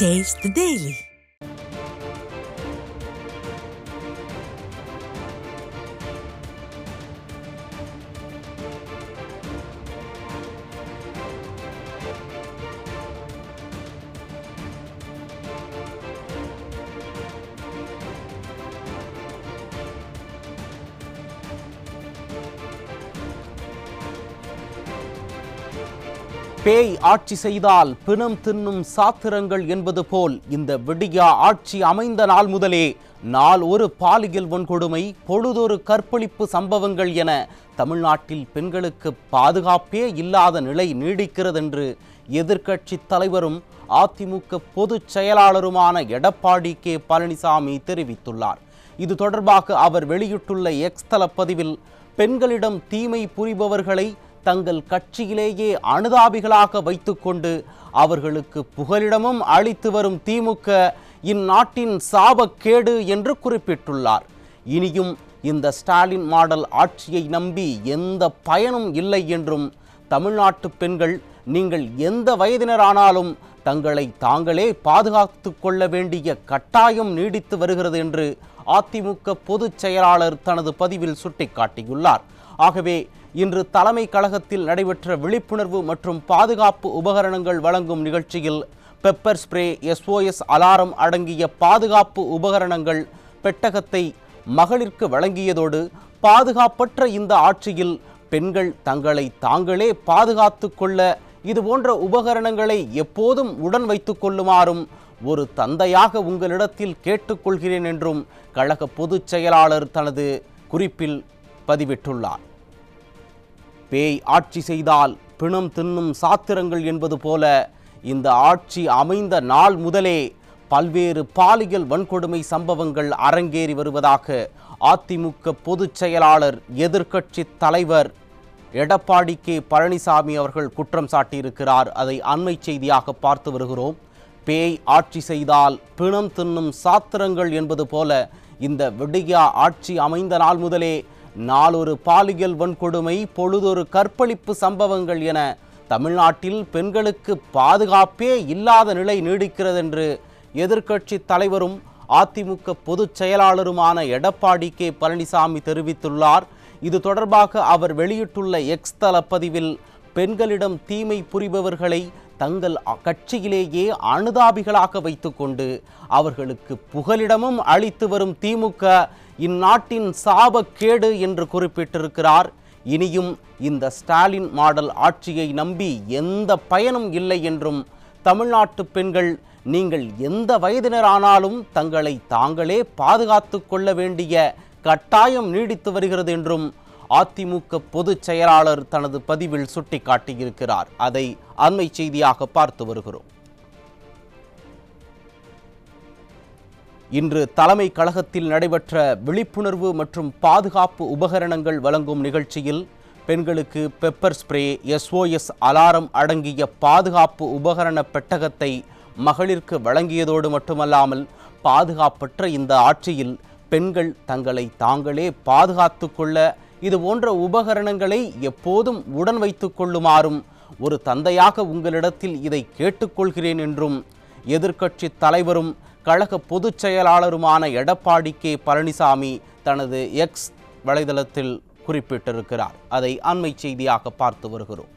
Taste the Daily. பேய் ஆட்சி செய்தால் பிணம் தின்னும் சாத்திரங்கள் என்பது போல் இந்த விடியா ஆட்சி அமைந்த நாள் முதலே நாள் ஒரு பாலியல் வன்கொடுமை, பொழுதொரு கற்பழிப்பு சம்பவங்கள் என தமிழ்நாட்டில் பெண்களுக்கு பாதுகாப்பே இல்லாத நிலை நீடிக்கிறது என்று எதிர்க்கட்சி தலைவரும் அதிமுக பொதுச் செயலாளருமான எடப்பாடி கே பழனிசாமி தெரிவித்துள்ளார். இது தொடர்பாக அவர் வெளியிட்டுள்ள எக்ஸ் தள பதிவில், பெண்களிடம் தீமை புரிபவர்களை தங்கள் கட்சியிலேயே அனுதாபிகளாக வைத்துக்கொண்டு அவர்களுக்கு புகலிடமும் அளித்து வரும் திமுக இந்நாட்டின் சாபக்கேடு என்று குறிப்பிட்டுள்ளார். இனியும் இந்த ஸ்டாலின் மாடல் ஆட்சியை நம்பி எந்த பயனும் இல்லை என்றும், தமிழ்நாட்டு பெண்கள் நீங்கள் எந்த வயதினரானாலும் தங்களை தாங்களே பாதுகாத்து கொள்ள வேண்டிய கட்டாயம் நீடித்து வருகிறது என்று அதிமுக பொதுச் செயலாளர் தனது பதிவில் சுட்டிக்காட்டியுள்ளார். ஆகவே இன்று தலைமை கழகத்தில் நடைபெற்ற விழிப்புணர்வு மற்றும் பாதுகாப்பு உபகரணங்கள் வழங்கும் நிகழ்ச்சியில் பெப்பர் ஸ்ப்ரே, SOS அலாரம் அடங்கிய பாதுகாப்பு உபகரணங்கள் பெட்டகத்தை மகளிருக்கு வழங்கியதோடு, பாதுகாப்பற்ற இந்த ஆட்சியில் பெண்கள் தங்களை தாங்களே பாதுகாத்து கொள்ள இதுபோன்ற உபகரணங்களை எப்போதும் உடன் வைத்துக் கொள்ளுமாறும் ஒரு தந்தையாக உங்களிடத்தில் கேட்டுக்கொள்கிறேன் என்றும் கழக பொதுச் செயலாளர் தனது குறிப்பில் பதிவிட்டுள்ளார். பேய் ஆட்சி செய்தால் பிணம் தின்னும் சாத்திரங்கள் என்பது போல இந்த ஆட்சி அமைந்த நாள் முதலே பல்வேறு பாலியல் வன்கொடுமை சம்பவங்கள் அரங்கேறி வருவதாக அதிமுக பொதுச் செயலாளர் எதிர்க்கட்சி தலைவர் எடப்பாடி கே பழனிசாமி அவர்கள் குற்றம் சாட்டியிருக்கிறார். அதை அண்மை செய்தியாக பார்த்து வருகிறோம். பேய் ஆட்சி செய்தால் பிணம் தின்னும் சாத்திரங்கள் என்பது போல இந்த விடியா ஆட்சி அமைந்த நாள் முதலே நாளொரு பாலியல் வன்கொடுமை, பொழுதொரு கற்பழிப்பு சம்பவங்கள் என தமிழ்நாட்டில் பெண்களுக்கு பாதுகாப்பே இல்லாத நிலை நீடிக்கிறது என்று எதிர்க்கட்சி தலைவரும் அதிமுக பொதுச் செயலாளருமான எடப்பாடி கே பழனிசாமி தெரிவித்துள்ளார். இது தொடர்பாக அவர் வெளியிட்டுள்ள எக்ஸ் தள பதிவில், பெண்களிடம் தீமை புரிபவர்களை தங்கள் கட்சியிலேயே அனுதாபிகளாக வைத்துக்கொண்டு அவர்களுக்கு புகலிடமும் அளித்து வரும் திமுக இந்நாட்டின் சாபக்கேடு என்று குறிப்பிட்டிருக்கிறார். இனியும் இந்த ஸ்டாலின் மாடல் ஆட்சியை நம்பி எந்த பயனும் இல்லை என்றும், தமிழ்நாட்டு பெண்கள் நீங்கள் எந்த வயதினரானாலும் தங்களை தாங்களே பாதுகாத்து கொள்ள வேண்டிய கட்டாயம் நீடித்து வருகிறது என்றும் அதிமுக பொதுச் செயலாளர் தனது பதிவில் சுட்டிக்காட்டியிருக்கிறார். அதை அண்மை செய்தியாக பார்த்து வருகிறோம். இன்று தலைமை கழகத்தில் நடைபெற்ற விழிப்புணர்வு மற்றும் பாதுகாப்பு உபகரணங்கள் வழங்கும் நிகழ்ச்சியில் பெண்களுக்கு பெப்பர் ஸ்ப்ரே, SOS அலாரம் அடங்கிய பாதுகாப்பு உபகரண பெட்டகத்தை மகளிருக்கு வழங்கியதோடு மட்டுமல்லாமல், பாதுகாப்பற்ற இந்த ஆட்சியில் பெண்கள் தங்களை தாங்களே பாதுகாத்து கொள்ள இதுபோன்ற உபகரணங்களை எப்போதும் உடன் வைத்துக் கொள்ளுமாறும் ஒரு தந்தையாக உங்களிடத்தில் இதை கேட்டுக்கொள்கிறேன் என்றும் எதிர்க்கட்சி தலைவரும் கழக பொதுச் செயலாளருமான எடப்பாடி கே பழனிசாமி தனது எக்ஸ் வலைதளத்தில் குறிப்பிட்டிருக்கிறார். அதை அண்மை செய்தியாக பார்த்து வருகிறோம்.